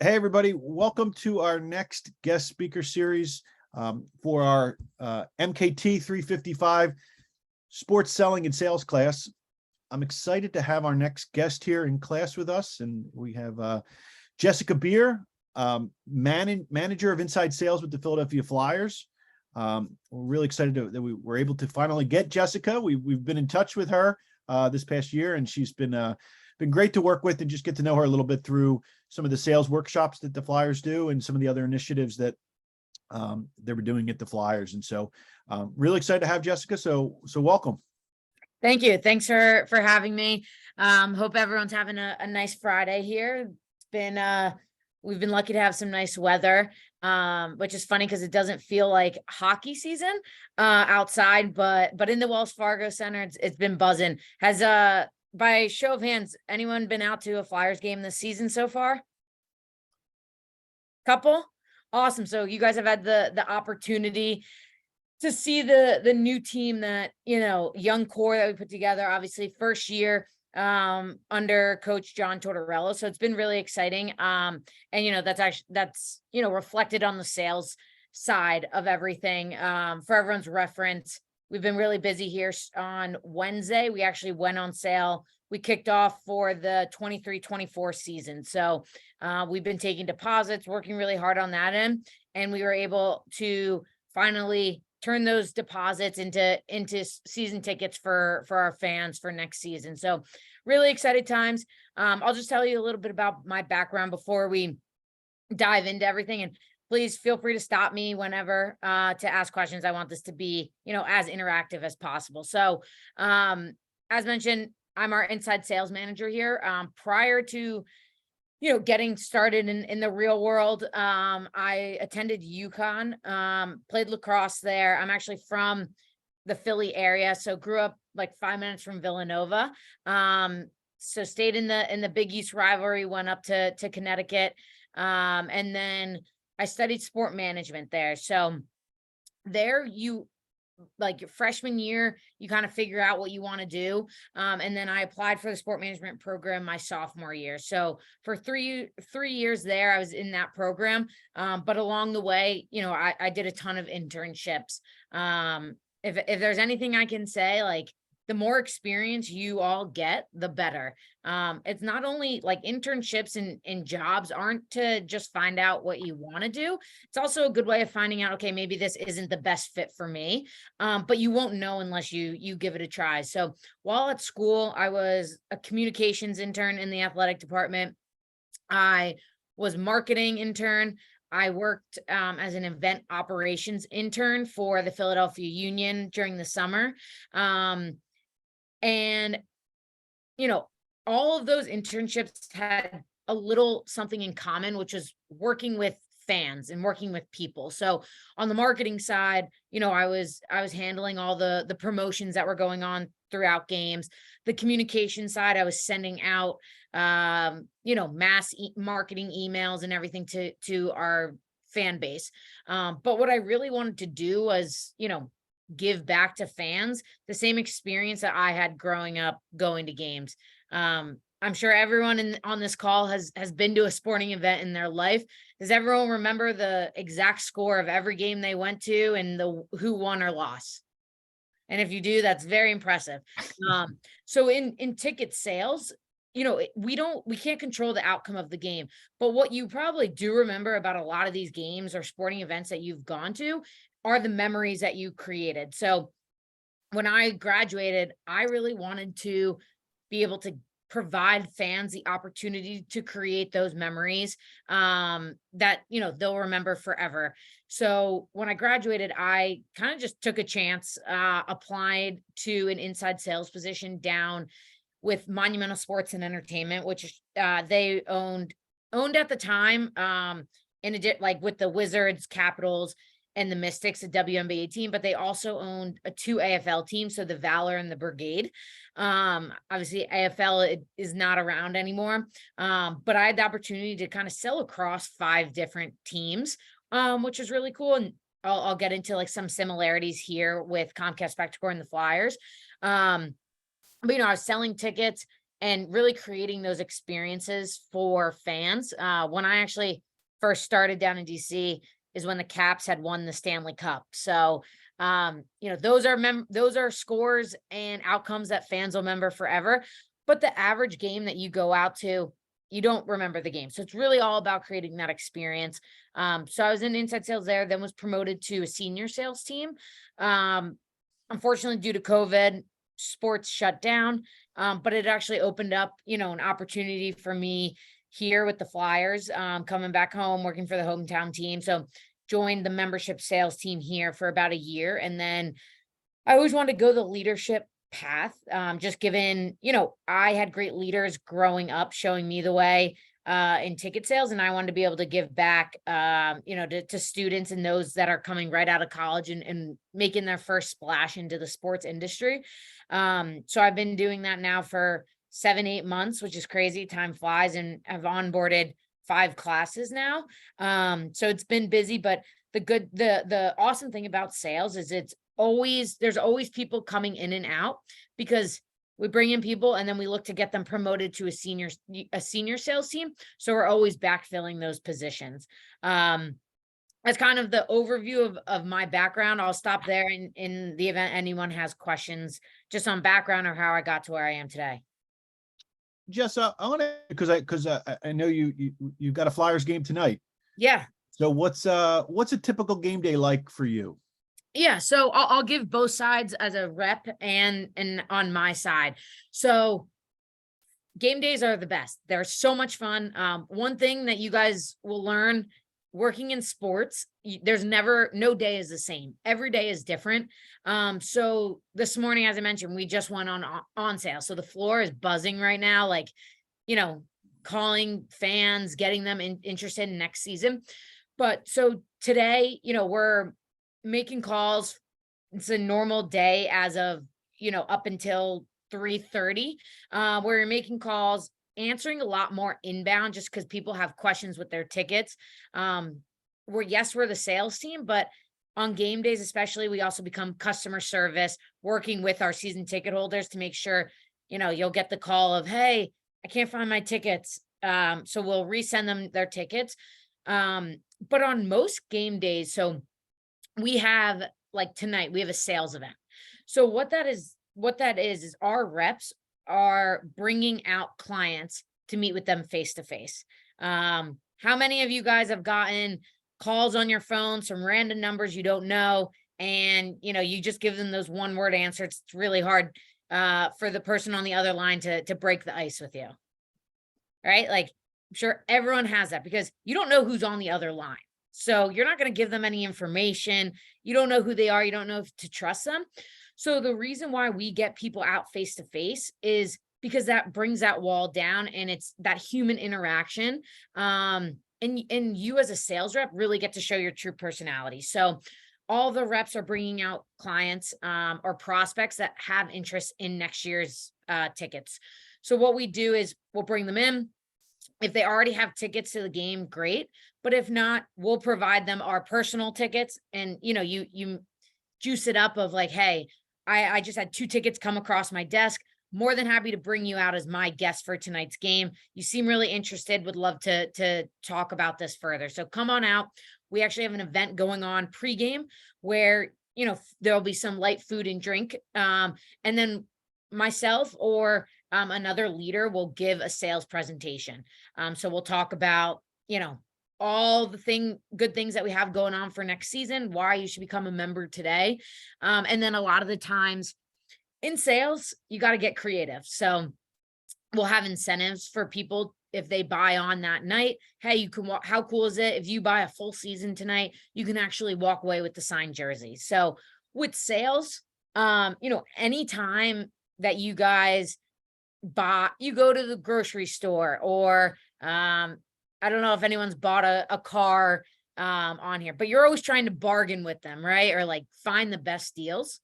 Hey, everybody. Welcome to our next guest speaker series for our MKT 355 sports selling and sales class. I'm excited to have our next guest here in class with us. And we have Jessica Beer, manager of inside sales with the Philadelphia Flyers. We're really excited that we were able to finally get Jessica. We've been in touch with her this past year, and she's been great to work with and just get to know her a little bit through some of the sales workshops that the Flyers do and some of the other initiatives that they were doing at the Flyers. And so really excited to have Jessica. So welcome. Thank you. Thanks for having me. Hope everyone's having a nice Friday here. It's been we've been lucky to have some nice weather, which is funny because it doesn't feel like hockey season outside, but in the Wells Fargo Center, it's been buzzing. Has by show of hands, anyone been out to a Flyers game this season so far? Couple? Awesome. So you guys have had the opportunity to see the new team that, young core that we put together, obviously first year under coach John Tortorella. So it's been really exciting. And that's reflected on the sales side of everything. For everyone's reference, we've been really busy here. On Wednesday, we actually went on sale. We kicked off for the 23-24 season. So we've been taking deposits, working really hard on that end. And we were able to finally turn those deposits into season tickets for our fans for next season. So really excited times. I'll just tell you a little bit about my background before we dive into everything. And please feel free to stop me whenever to ask questions. I want this to be, as interactive as possible. So as mentioned, I'm our inside sales manager here. Prior to getting started in the real world, I attended UConn, played lacrosse there. I'm actually from the Philly area, so grew up like 5 minutes from Villanova. So stayed in the Big East rivalry, went up to Connecticut, and then I studied sport management there. So there like your freshman year, you kind of figure out what you want to do. And then I applied for the sport management program my sophomore year. So for three years there, I was in that program. But along the way, I did a ton of internships. If there's anything I can say, like the more experience you all get, the better. It's not only like internships and jobs aren't to just find out what you want to do. It's also a good way of finding out, okay, maybe this isn't the best fit for me. But you won't know unless you give it a try. So while at school, I was a communications intern in the athletic department. I was marketing intern. I worked as an event operations intern for the Philadelphia Union during the summer. And, all of those internships had a little something in common, which was working with fans and working with people. So on the marketing side, I was handling all the promotions that were going on throughout games. The communication side, I was sending out, mass marketing emails and everything to our fan base. But what I really wanted to do was, give back to fans the same experience that I had growing up going to games. I'm sure everyone on this call has been to a sporting event in their life. Does everyone remember the exact score of every game they went to and who won or lost? And if you do, that's very impressive. So in ticket sales, we can't control the outcome of the game, but what you probably do remember about a lot of these games or sporting events that you've gone to are the memories that you created. So when I graduated, I really wanted to be able to provide fans the opportunity to create those memories that, they'll remember forever. So when I graduated, I kind of just took a chance, applied to an inside sales position down with Monumental Sports and Entertainment, which they owned at the time, like with the Wizards, Capitals, and the Mystics, a WNBA team, but they also owned two AFL teams, so the Valor and the Brigade. Obviously, AFL is not around anymore, but I had the opportunity to kind of sell across 5 different teams, which was really cool. And I'll get into like some similarities here with Comcast Spectacor and the Flyers. But I was selling tickets and really creating those experiences for fans. When I actually first started down in DC is when the Caps had won the Stanley Cup. So, those are scores and outcomes that fans will remember forever. But the average game that you go out to, you don't remember the game. So it's really all about creating that experience. So I was in inside sales there, then was promoted to a senior sales team. Unfortunately, due to COVID, sports shut down. But it actually opened up, an opportunity for me here with the Flyers, coming back home, working for the hometown team. So joined the membership sales team here for about a year. And then I always wanted to go the leadership path, just given, I had great leaders growing up showing me the way in ticket sales, and I wanted to be able to give back, to students and those that are coming right out of college and making their first splash into the sports industry. So I've been doing that now for 7-8 months, which is crazy. Time flies, and I've onboarded 5 classes now. So it's been busy, but the awesome thing about sales is there's always people coming in and out, because we bring in people and then we look to get them promoted to a senior sales team. So we're always backfilling those positions. That's kind of the overview of my background. I'll stop there in the event anyone has questions just on background or how I got to where I am today. Jess, I want to, because I know you've got a Flyers game tonight. Yeah. So what's a typical game day like for you? Yeah, so I'll give both sides as a rep and on my side. So game days are the best. They're so much fun. One thing that you guys will learn working in sports, there's no day is the same. Every day is different. So this morning, as I mentioned, we just went on sale. So the floor is buzzing right now, like, calling fans, getting them interested in next season. But so today, we're making calls. It's a normal day as of, up until 3:30, where you're making calls, answering a lot more inbound just because people have questions with their tickets. We're the sales team, but on game days, especially, we also become customer service, working with our season ticket holders to make sure, you'll get the call of, hey, I can't find my tickets. So we'll resend them their tickets. But on most game days, so we have, like tonight, we have a sales event. So what that is our reps are bringing out clients to meet with them face to face. How many of you guys have gotten calls on your phone, some random numbers you don't know, and you just give them those one-word answers? It's really hard for the person on the other line to break the ice with you, right? Like, I'm sure everyone has that, because you don't know who's on the other line. So you're not going to give them any information. You don't know who they are. You don't know if to trust them. So the reason why we get people out face to face is because that brings that wall down, and it's that human interaction. And you as a sales rep really get to show your true personality. So all the reps are bringing out clients or prospects that have interest in next year's tickets. So what we do is we'll bring them in. If they already have tickets to the game, great. But if not, we'll provide them our personal tickets. And, you juice it up of like, hey, I just had 2 tickets come across my desk. More than happy to bring you out as my guest for tonight's game. You seem really interested. Would love to talk about this further. So come on out. We actually have an event going on pregame where, there'll be some light food and drink. And then myself or another leader will give a sales presentation. So we'll talk about, all the good things that we have going on for next season, why you should become a member today. And then a lot of the times in sales, you got to get creative. So we'll have incentives for people if they buy on that night. Hey, you can walk. How cool is it if you buy a full season tonight, you can actually walk away with the signed jersey. So with sales, anytime that you guys you go to the grocery store, or I don't know if anyone's bought a car on here, but you're always trying to bargain with them, right? Or like find the best deals.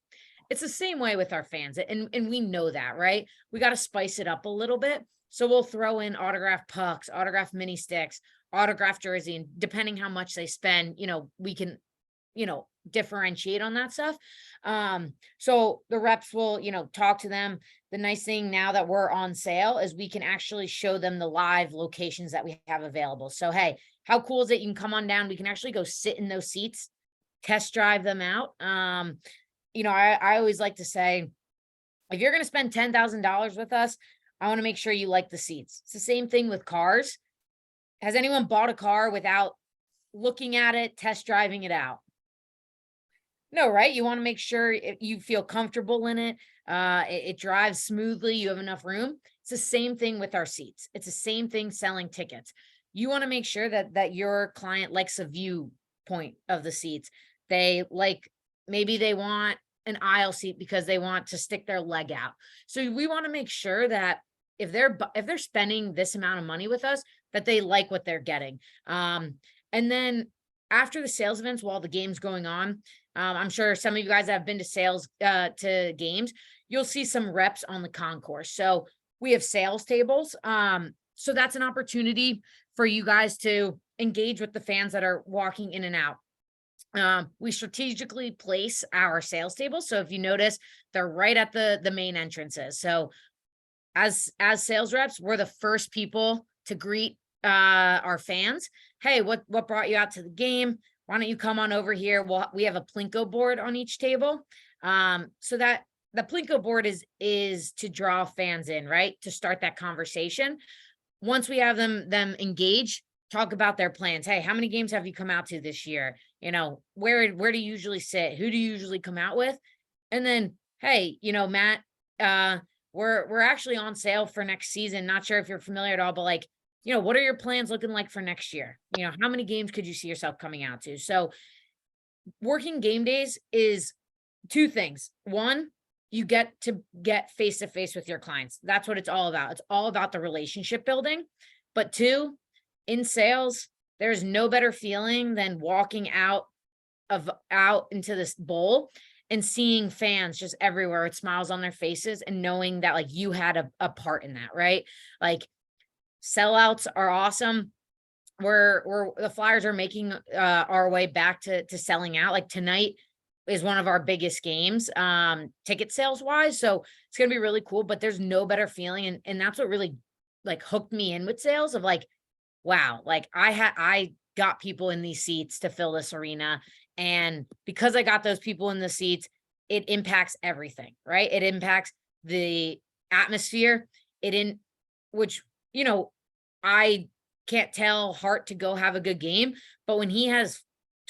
It's the same way with our fans. And we know that, right? We got to spice it up a little bit. So we'll throw in autographed pucks, autographed mini sticks, autographed jersey, and depending how much they spend, we can, differentiate on that stuff. So the reps will, talk to them. The nice thing now that we're on sale is we can actually show them the live locations that we have available. So, hey, how cool is it? You can come on down. We can actually go sit in those seats, test drive them out. I always like to say, if you're going to spend $10,000 with us, I want to make sure you like the seats. It's the same thing with cars. Has anyone bought a car without looking at it, test driving it out? No, right? You want to make sure you feel comfortable in it. It drives smoothly. You have enough room. It's the same thing with our seats. It's the same thing selling tickets. You want to make sure that your client likes a viewpoint of the seats. Maybe they want an aisle seat because they want to stick their leg out. So we want to make sure that if they're spending this amount of money with us, that they like what they're getting. And then after the sales events, while the game's going on, I'm sure some of you guys that have been to games, you'll see some reps on the concourse. So we have sales tables. So that's an opportunity for you guys to engage with the fans that are walking in and out. We strategically place our sales tables. So if you notice, they're right at the main entrances. So as sales reps, we're the first people to greet our fans. Hey, what brought you out to the game? Why don't you come on over here? We have a Plinko board on each table. So that the Plinko board is to draw fans in, right? To start that conversation. Once we have them engage, talk about their plans. Hey, how many games have you come out to this year? Where do you usually sit? Who do you usually come out with? And then, hey, Matt, we're actually on sale for next season. Not sure if you're familiar at all, but what are your plans looking like for next year? How many games could you see yourself coming out to? So working game days is two things. One, you get to get face-to-face with your clients. That's what it's all about. It's all about the relationship building. But two, in sales, there's no better feeling than walking out into this bowl and seeing fans just everywhere with smiles on their faces and knowing that you had a part in that, right? Sellouts are awesome. The Flyers are making our way back to selling out. Tonight is one of our biggest games, ticket sales wise. So it's gonna be really cool. But there's no better feeling, and that's what really hooked me in with sales of wow, I got people in these seats to fill this arena, and because I got those people in the seats, it impacts everything, right? It impacts the atmosphere. Which I can't tell Hart to go have a good game, but when he has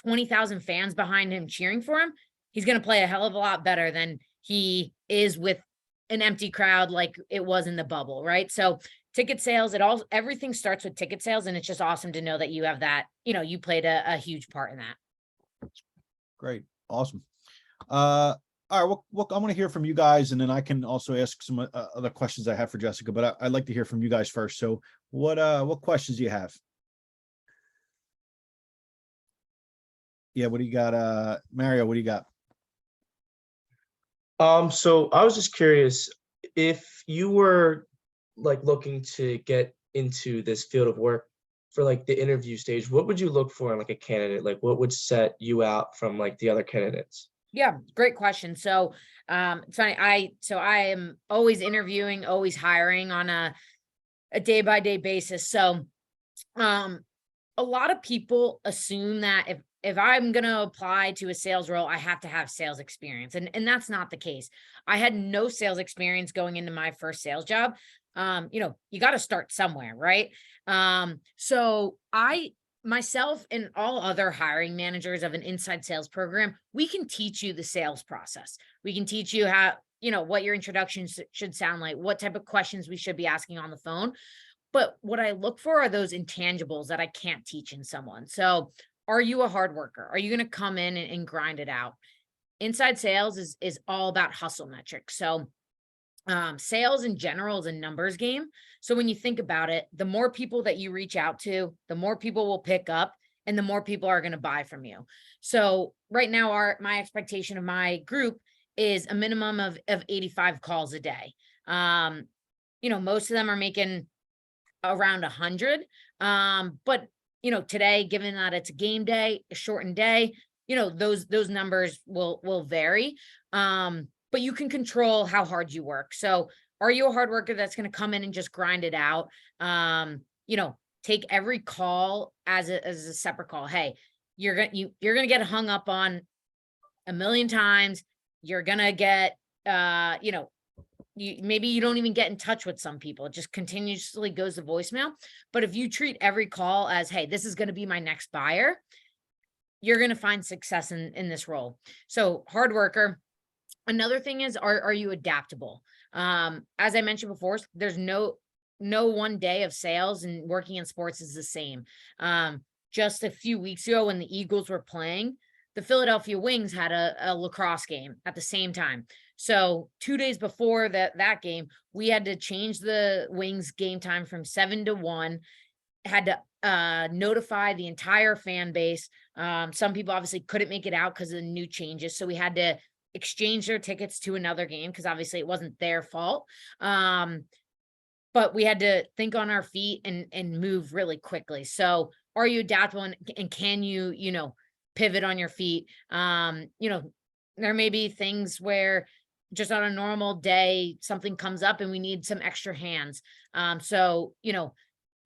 20,000 fans behind him cheering for him, he's going to play a hell of a lot better than he is with an empty crowd like it was in the bubble, right? So ticket sales, everything starts with ticket sales, and it's just awesome to know that you have that, you played a huge part in that. Great. Awesome. All right, well, I want to hear from you guys, and then I can also ask some other questions I have for Jessica, but I'd like to hear from you guys first. So what questions do you have? Yeah, what do you got? Mario, what do you got? So I was just curious, if you were looking to get into this field of work for the interview stage, what would you look for in a candidate? What would set you out from the other candidates? Yeah, great question. So it's funny. I am always interviewing, always hiring on a day-by-day basis. So a lot of people assume that if I'm going to apply to a sales role, I have to have sales experience. And that's not the case. I had no sales experience going into my first sales job. You got to start somewhere, right? So myself and all other hiring managers of an inside sales program, we can teach you the sales process. We can teach you how, what your introductions should sound like, what type of questions we should be asking on the phone. But what I look for are those intangibles that I can't teach in someone. So are you a hard worker? Are you going to come in and grind it out? Inside sales is all about hustle metrics. So sales in general is a numbers game. So when you think about it, the more people that you reach out to, the more people will pick up and the more people are going to buy from you. So right now, my expectation of my group is a minimum of 85 calls a day. Most of them are making around 100. But today, given that it's a game day, a shortened day, you know, those numbers will vary. But you can control how hard you work. So are you a hard worker that's going to come in and just grind it out? You know, take every call as a separate call. Hey, you're gonna get hung up on a million times. You're gonna get you know, maybe you don't even get in touch with some people. It just continuously goes to voicemail. But if you treat every call as, hey, this is going to be my next buyer, you're going to find success in this role. So hard worker. Another thing is, are you adaptable? As I mentioned before, there's no one day of sales and working in sports is the same. Just a few weeks ago when the Eagles were playing, the Philadelphia Wings had a lacrosse game at the same time. So 2 days before that game, we had to change the Wings game time from 7 to 1, had to notify the entire fan base. Some people obviously couldn't make it out because of the new changes. So we had to exchange their tickets to another game because obviously it wasn't their fault. But we had to think on our feet and move really quickly. So are you adaptable and can you, you know, pivot on your feet? You know, there may be things where just on a normal day, something comes up and we need some extra hands. So, you know,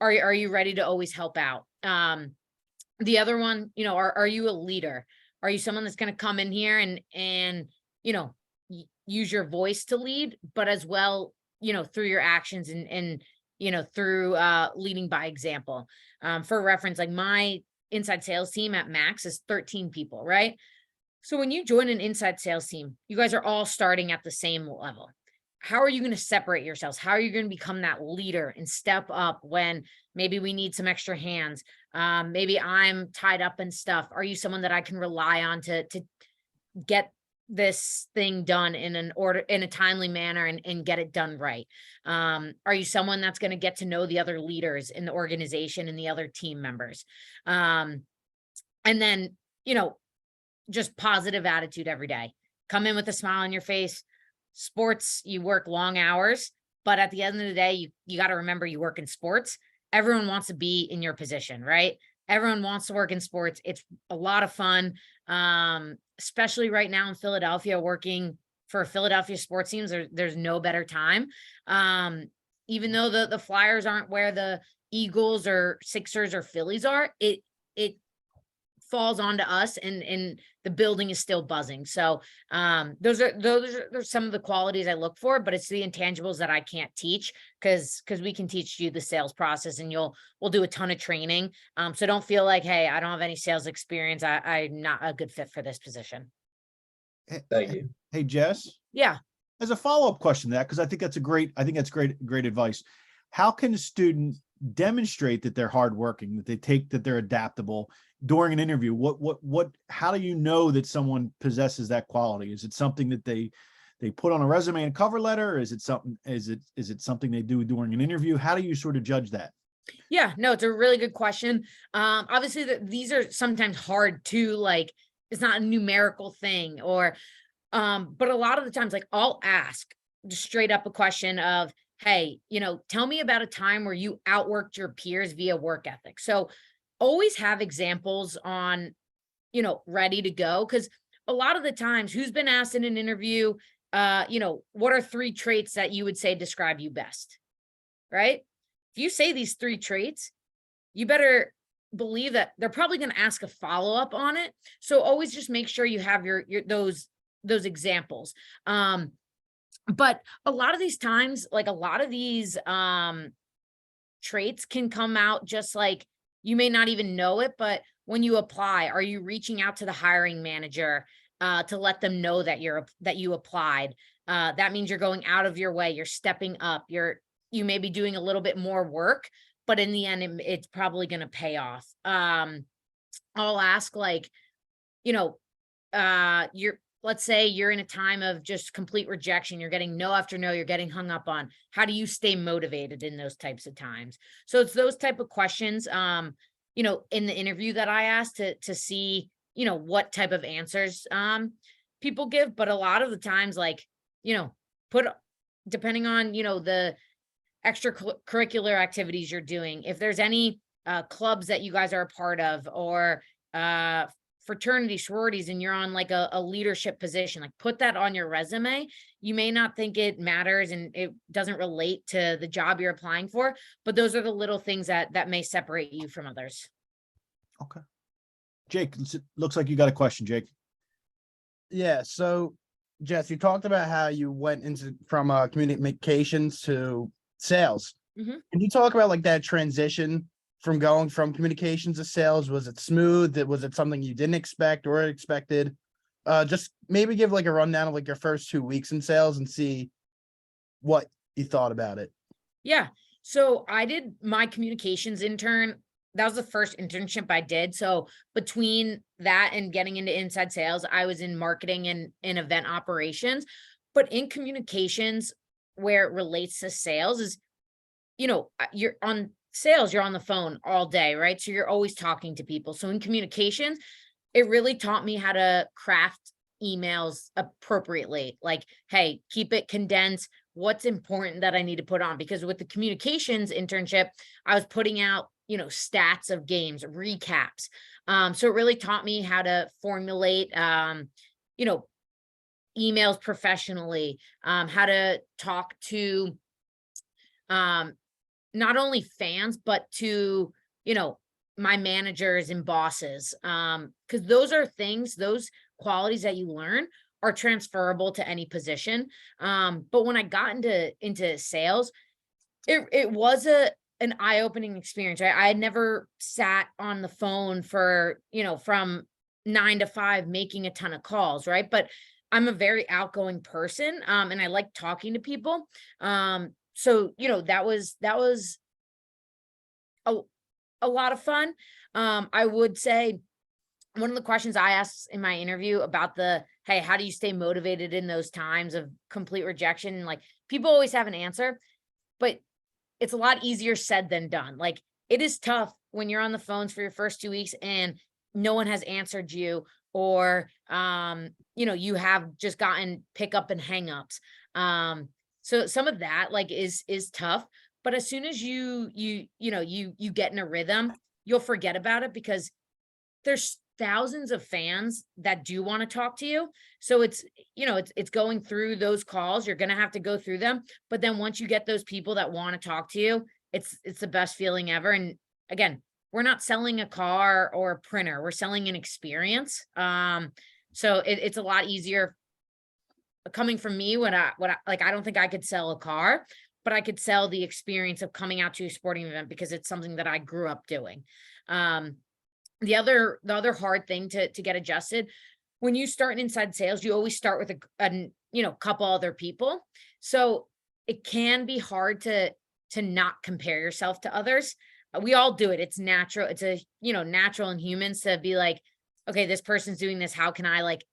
are you ready to always help out? The other one, you know, are you a leader? Are you someone that's going to come in here and, you know, use your voice to lead, but as well, you know, through your actions and, you know, through leading by example. For reference, like my inside sales team at Max is 13 people, right? So when you join an inside sales team, you guys are all starting at the same level. How are you going to separate yourselves? How are you going to become that leader and step up when maybe we need some extra hands? Maybe I'm tied up in stuff. Are you someone that I can rely on to get this thing done in a timely manner and get it done right? Are you someone that's going to get to know the other leaders in the organization and the other team members? And then, you know, just positive attitude every day. Come in with a smile on your face. Sports, you work long hours, but at the end of the day, you got to remember you work in sports. Everyone wants to be in your position, right? Everyone wants to work in sports. It's a lot of fun, especially right now in Philadelphia, working for Philadelphia sports teams. There's no better time. Even though the Flyers aren't where the Eagles or Sixers or Phillies are, it falls onto us and the building is still buzzing. So those are some of the qualities I look for, but it's the intangibles that I can't teach because we can teach you the sales process and we'll do a ton of training. So don't feel like, hey, I don't have any sales experience. I'm not a good fit for this position. Thank you. Hey, Jess, Yeah. as a follow-up question to that, because I think that's great advice. How can a student demonstrate that they're hardworking, that they're adaptable during an interview? How do you know that someone possesses that quality? Is it something that they put on a resume and cover letter? Is it something they do during an interview? How do you sort of judge that? Yeah, no, it's a really good question. Obviously these are sometimes hard to, like, it's not a numerical thing or, but a lot of the times, like, I'll ask just straight up a question of, hey, you know, tell me about a time where you outworked your peers via work ethic. So always have examples on, you know, ready to go. Cause a lot of the times, who's been asked in an interview, you know, what are 3 traits that you would say describe you best? Right? If you say these 3 traits, you better believe that they're probably going to ask a follow-up on it. So always just make sure you have your those examples. But a lot of these times, like a lot of these traits can come out just like you may not even know it, but when you apply, are you reaching out to the hiring manager to let them know that you applied? That means you're going out of your way, you're stepping up, you may be doing a little bit more work, but in the end, it's probably going to pay off. I'll ask, like, you know, let's say you're in a time of just complete rejection. You're getting no after no, you're getting hung up on. How do you stay motivated in those types of times? So it's those type of questions, you know, in the interview that I asked to see, you know, what type of answers people give. But a lot of the times, like, you know, depending on, you know, the extracurricular activities you're doing, if there's any clubs that you guys are a part of or fraternity sororities and you're on like a leadership position, like put that on your resume. You may not think it matters and it doesn't relate to the job you're applying for, but those are the little things that may separate you from others. Okay. Jake, looks like you got a question, Jake. Yeah. So, Jess, you talked about how you went into from communications to sales. Mhm. Can you talk about like that transition from going from communications to sales? Was it smooth? Was it something you didn't expect or expected? Just maybe give like a rundown of like your first 2 weeks in sales and see what you thought about it. Yeah. So I did my communications intern. That was the first internship I did. So between that and getting into inside sales, I was in marketing and in event operations. But in communications, where it relates to sales is, you're on sales, you're on the phone all day, right? So you're always talking to people. So in communications, it really taught me how to craft emails appropriately. Like, hey, keep it condensed. What's important that I need to put on? Because with the communications internship, I was putting out, stats of games, recaps. So it really taught me how to formulate, emails professionally, how to talk to, not only fans, but to, my managers and bosses. Because those are things, those qualities that you learn are transferable to any position. But when I got into sales, it was an eye-opening experience, right? I had never sat on the phone for, from 9 to 5 making a ton of calls, right? But I'm a very outgoing person, and I like talking to people. So, that was a lot of fun. I would say one of the questions I asked in my interview about hey, how do you stay motivated in those times of complete rejection? Like, people always have an answer, but it's a lot easier said than done. Like, it is tough when you're on the phones for your first 2 weeks and no one has answered you, or, you have just gotten pickup and hangups. So some of that like is tough, but as soon as you get in a rhythm, you'll forget about it because there's thousands of fans that do want to talk to you. So it's going through those calls. You're going to have to go through them. But then once you get those people that want to talk to you, it's the best feeling ever. And again, we're not selling a car or a printer. We're selling an experience. So it's a lot easier coming from me when I don't think I could sell a car, but I could sell the experience of coming out to a sporting event because it's something that I grew up doing. The other hard thing to get adjusted, when you start inside sales, you always start with a couple other people. So it can be hard to not compare yourself to others. We all do it. It's natural. It's natural in humans to be like, okay, this person's doing this. How can I like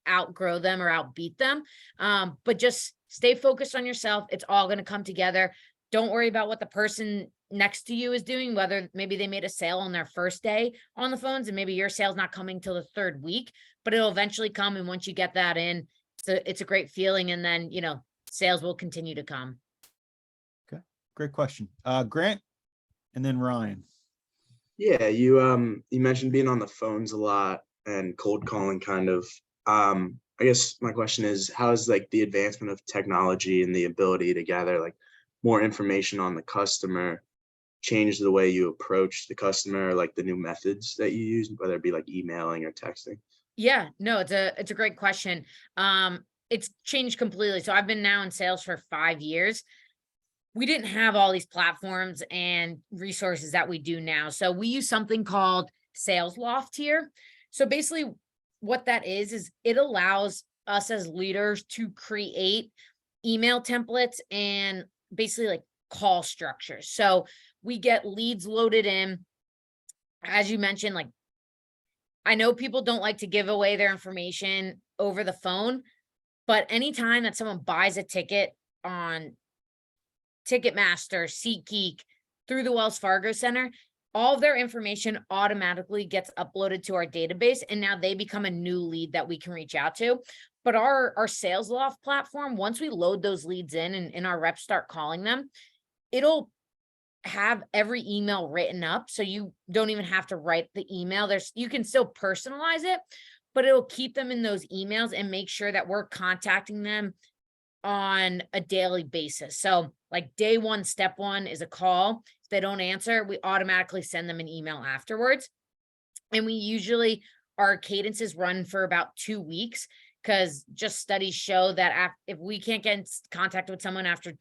outgrow them or outbeat them? But just stay focused on yourself. It's all going to come together. Don't worry about what the person next to you is doing, whether maybe they made a sale on their first day on the phones and maybe your sale's not coming till the 3rd week, but it'll eventually come. And once you get that in, it's a great feeling. And then, sales will continue to come. Okay. Great question. Grant and then Ryan. Yeah, you mentioned being on the phones a lot and cold calling kind of. I guess my question is, how is like the advancement of technology and the ability to gather like more information on the customer change the way you approach the customer, like the new methods that you use, whether it be like emailing or texting? Yeah, no, it's a great question. It's changed completely. So I've been now in sales for 5 years. We didn't have all these platforms and resources that we do now. So we use something called SalesLoft here. So basically what that is it allows us as leaders to create email templates and basically like call structures. So we get leads loaded in. As you mentioned, like, I know people don't like to give away their information over the phone, but anytime that someone buys a ticket on Ticketmaster, SeatGeek, through the Wells Fargo Center, all of their information automatically gets uploaded to our database, and now they become a new lead that we can reach out to. But our SalesLoft platform, once we load those leads in and our reps start calling them, it'll have every email written up, so you don't even have to write the email. You can still personalize it, but it'll keep them in those emails and make sure that we're contacting them on a daily basis. So like day one, step one is a call. If they don't answer, we automatically send them an email afterwards. And we usually, our cadences run for about 2 weeks, because just studies show that if we can't get in contact with someone after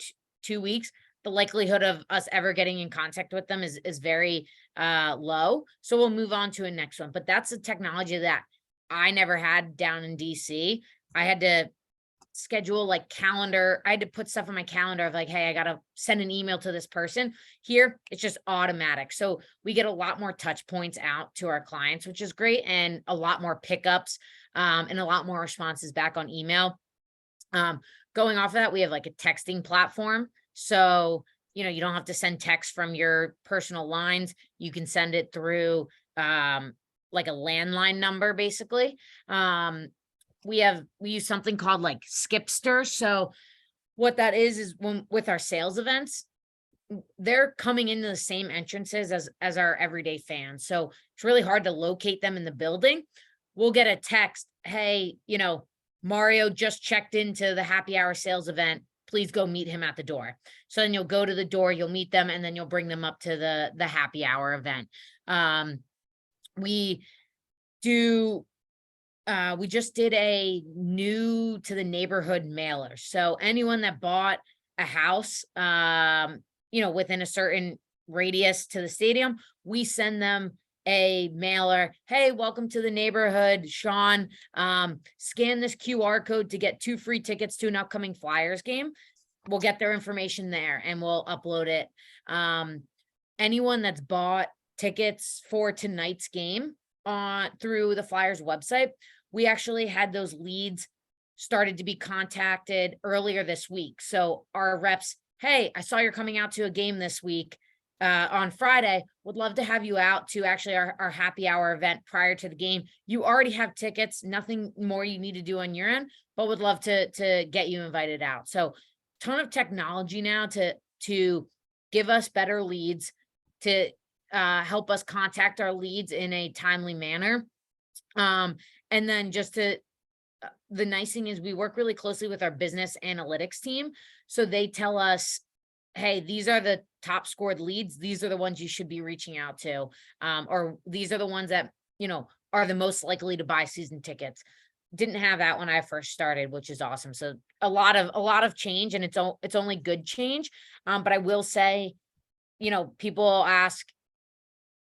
2 weeks, the likelihood of us ever getting in contact with them is very low. So we'll move on to a next one. But that's a technology that I never had down in DC. I had to schedule like calendar. I had to put stuff on my calendar of like, hey, I got to send an email to this person. Here, it's just automatic. So we get a lot more touch points out to our clients, which is great, and a lot more pickups and a lot more responses back on email. Going off of that, we have like a texting platform. So, you know, you don't have to send text from your personal lines. You can send it through like a landline number, basically. We use something called like Skipster. So what that is when with our sales events, they're coming into the same entrances as our everyday fans. So it's really hard to locate them in the building. We'll get a text, hey, you know, Mario just checked into the happy hour sales event. Please go meet him at the door. So then you'll go to the door, you'll meet them, and then you'll bring them up to the happy hour event. We just did a new to the neighborhood mailer. So anyone that bought a house, you know, within a certain radius to the stadium, we send them a mailer. Hey, welcome to the neighborhood, Sean. Scan this QR code to get 2 free tickets to an upcoming Flyers game. We'll get their information there and we'll upload it. Anyone that's bought tickets for tonight's game through the Flyers website, we actually had those leads started to be contacted earlier this week. So our reps, hey, I saw you're coming out to a game this week on Friday. Would love to have you out to actually our happy hour event prior to the game. You already have tickets, nothing more you need to do on your end, but would love to get you invited out. So ton of technology now to give us better leads, to help us contact our leads in a timely manner. And then just the nice thing is we work really closely with our business analytics team. So they tell us, hey, these are the top scored leads. These are the ones you should be reaching out to. Or these are the ones that, you know, are the most likely to buy season tickets. Didn't have that when I first started, which is awesome. So a lot of change, and it's only good change. But I will say, you know, people ask,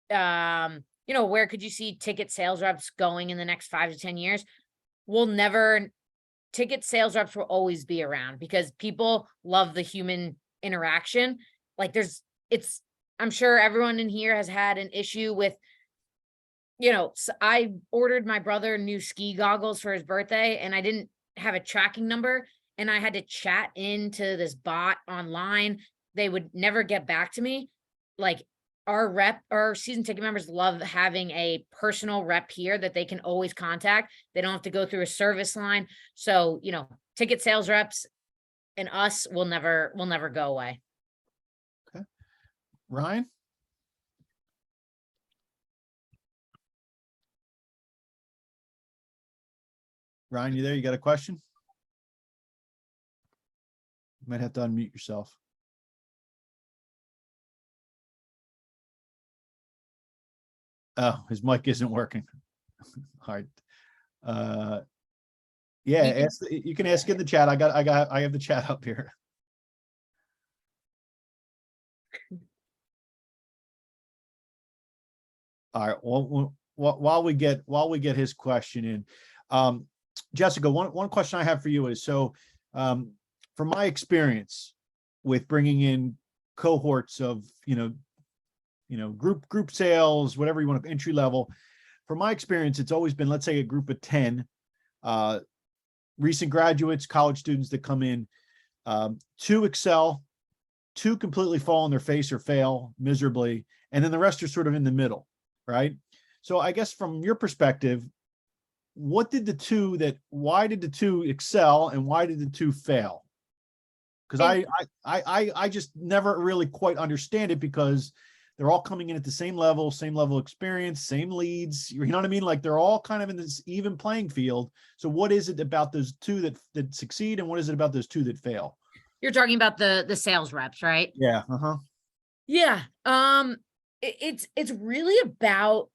you know, where could you see ticket sales reps going in the next 5 to 10 years? Ticket sales reps will always be around because people love the human interaction. Like I'm sure everyone in here has had an issue with, you know, I ordered my brother new ski goggles for his birthday and I didn't have a tracking number and I had to chat into this bot online. They would never get back to me. Like, our season ticket members love having a personal rep here that they can always contact. They don't have to go through a service line. So, you know, ticket sales reps and us will never go away. Ryan? Ryan, you there? You got a question? You might have to unmute yourself. Oh, his mic isn't working. All right. Yeah, you can ask in the chat. I have the chat up here. All right. Well, while we get his question in, Jessica, one question I have for you is, so from my experience with bringing in cohorts of, group sales, whatever you want to, entry level, from my experience, it's always been, let's say, a group of 10 recent graduates, college students that come in, 2 excel, 2 completely fall on their face or fail miserably, and then the rest are sort of in the middle, right? So I guess from your perspective, why did the 2 excel and why did the 2 fail? Cause I just never really quite understand it because they're all coming in at the same level of experience, same leads, you know what I mean? Like they're all kind of in this even playing field. So what is it about those two that succeed and what is it about those two that fail? You're talking about the sales reps, right? Yeah. Uh-huh. Yeah. It's really about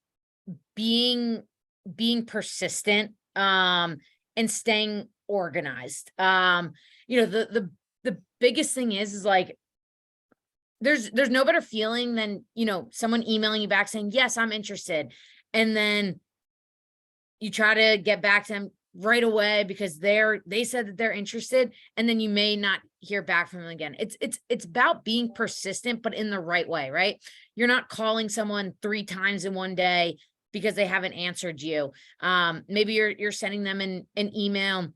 being persistent, and staying organized. You know, the biggest thing is like, there's no better feeling than, you know, someone emailing you back saying, yes, I'm interested. And then you try to get back to them right away because they said that they're interested. And then you may not hear back from them again. It's about being persistent, but in the right way, right? You're not calling someone 3 times in one day because they haven't answered you. Maybe you're sending them an email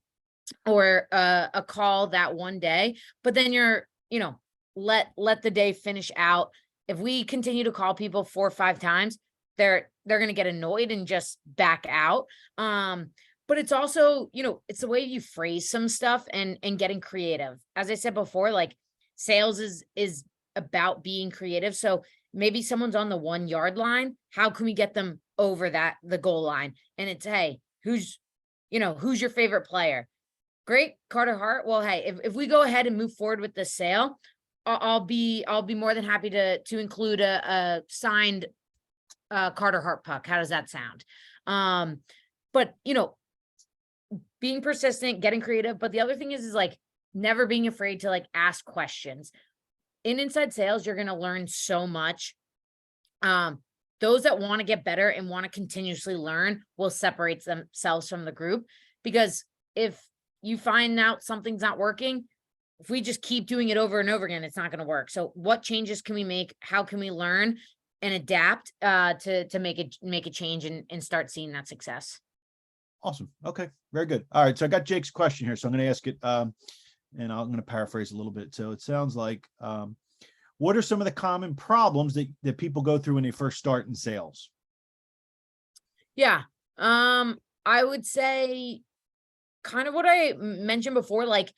or a call that one day, but then you're, you know, let the day finish out. If we continue to call people 4 or 5 times, they're going to get annoyed and just back out. But it's also, you know, it's the way you phrase some stuff and getting creative. As I said before, like sales is about being creative. So maybe someone's on the 1 yard line. How can we get them over the goal line? And it's, hey, who's your favorite player? Great, Carter Hart. Well, hey, if we go ahead and move forward with the sale, I'll be more than happy to include a signed Carter Hart puck. How does that sound? But you know, being persistent, getting creative. But the other thing is like never being afraid to like ask questions. In inside sales, you're going to learn so much. Those that want to get better and want to continuously learn will separate themselves from the group, because if you find out something's not working, if we just keep doing it over and over again, it's not going to work. So what changes can we make? How can we learn and adapt to make a change and start seeing that success? Awesome. Okay. Very good. All right. So I got Jake's question here. So I'm going to ask it, and I'm going to paraphrase a little bit. So it sounds like, what are some of the common problems that people go through when they first start in sales? Yeah. I would say kind of what I mentioned before, like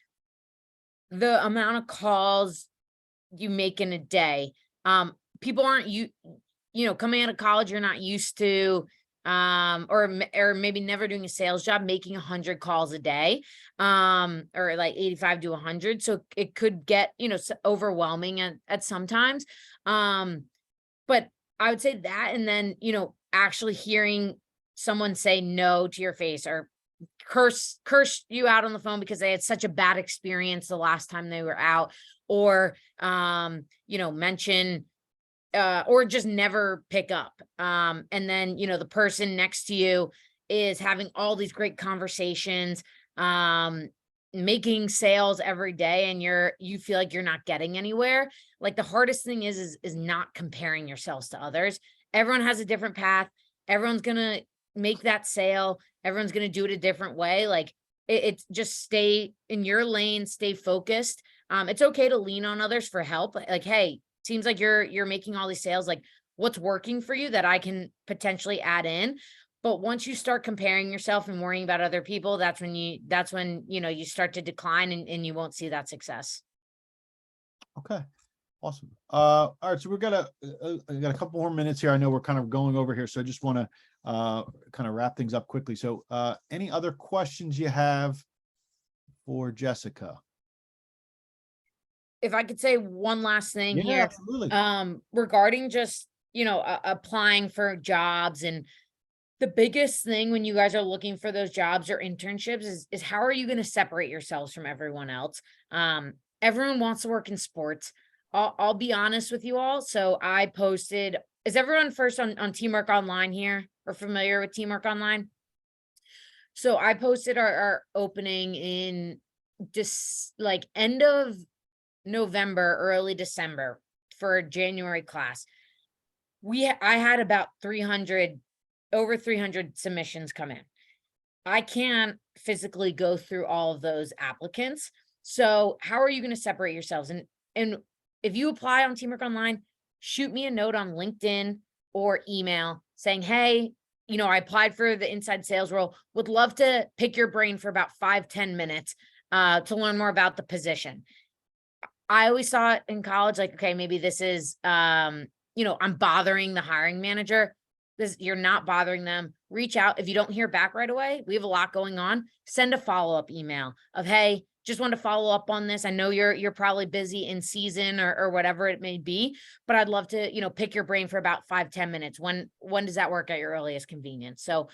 the amount of calls you make in a day. People aren't coming out of college, you're not used to, or maybe never doing a sales job, making 100 calls a day, or like 85 to 100. So it could get, overwhelming at sometimes. But I would say that, and then, actually hearing someone say no to your face or curse you out on the phone because they had such a bad experience the last time they were out, or, mention, or just never pick up. And then, the person next to you is having all these great conversations, making sales every day, and you feel like you're not getting anywhere. Like the hardest thing is not comparing yourselves to others. Everyone has a different path. Everyone's going to make that sale. Everyone's going to do it a different way. Like it's just stay in your lane, stay focused. It's okay to lean on others for help. Like, hey, seems like you're making all these sales. Like what's working for you that I can potentially add in. But once you start comparing yourself and worrying about other people, that's when you start to decline and you won't see that success. Okay. Awesome. All right. So we've got a couple more minutes here. I know we're kind of going over here, so I just want to kind of wrap things up quickly. So any other questions you have for Jessica? If I could say one last thing here, absolutely. Regarding just, applying for jobs, and the biggest thing when you guys are looking for those jobs or internships is how are you going to separate yourselves from everyone else? Everyone wants to work in sports. I'll be honest with you all. So I posted, is everyone first on Teamwork Online here or familiar with Teamwork Online? So I posted our opening in just like end of November, early December for a January class. I had about over 300 submissions come in. I can't physically go through all of those applicants. So how are you going to separate yourselves? And if you apply on Teamwork Online, shoot me a note on LinkedIn or email saying, hey, I applied for the inside sales role. Would love to pick your brain for about 5-10 minutes to learn more about the position. I always thought in college, like, okay, maybe this is, you know, I'm bothering the hiring manager. This, you're not bothering them. Reach out. If you don't hear back right away, we have a lot going on. Send a follow-up email of, hey, just want to follow up on this. I know you're probably busy in season or whatever it may be, but I'd love to, you know, pick your brain for about 5-10 minutes. When does that work at your earliest convenience? So,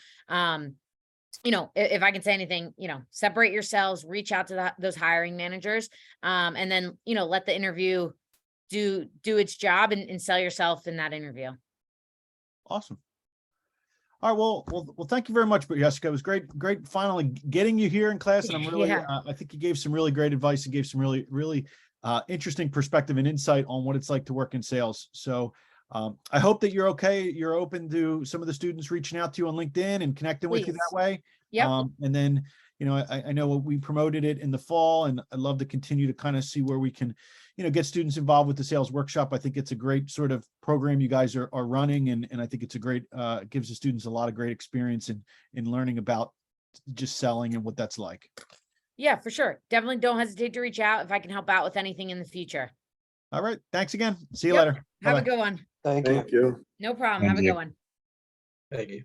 you know, if I can say anything, you know, separate yourselves, reach out to those hiring managers, and then, you know, let the interview do its job and sell yourself in that interview. Awesome. All right, well, thank you very much, Jessica. It was great finally getting you here in class. And I'm really, Yeah. I think you gave some really great advice and gave some really interesting perspective and insight on what it's like to work in sales. So I hope that you're okay. You're open to some of the students reaching out to you on LinkedIn and connecting with you that Please. way. Yep. And then, you know, I know we promoted it in the fall, and I'd love to continue to kind of see where we can, you know, get students involved with the sales workshop. I think it's a great sort of program you guys are running, and I think it's a great, gives the students a lot of great experience in learning about just selling and what that's like. Yeah, for sure. Definitely don't hesitate to reach out if I can help out with anything in the future. All right. Thanks again. See you Yep. later. Have a Bye-bye. good one. Thank you. Thank you. No problem. Thank Have a you. good one. Thank you.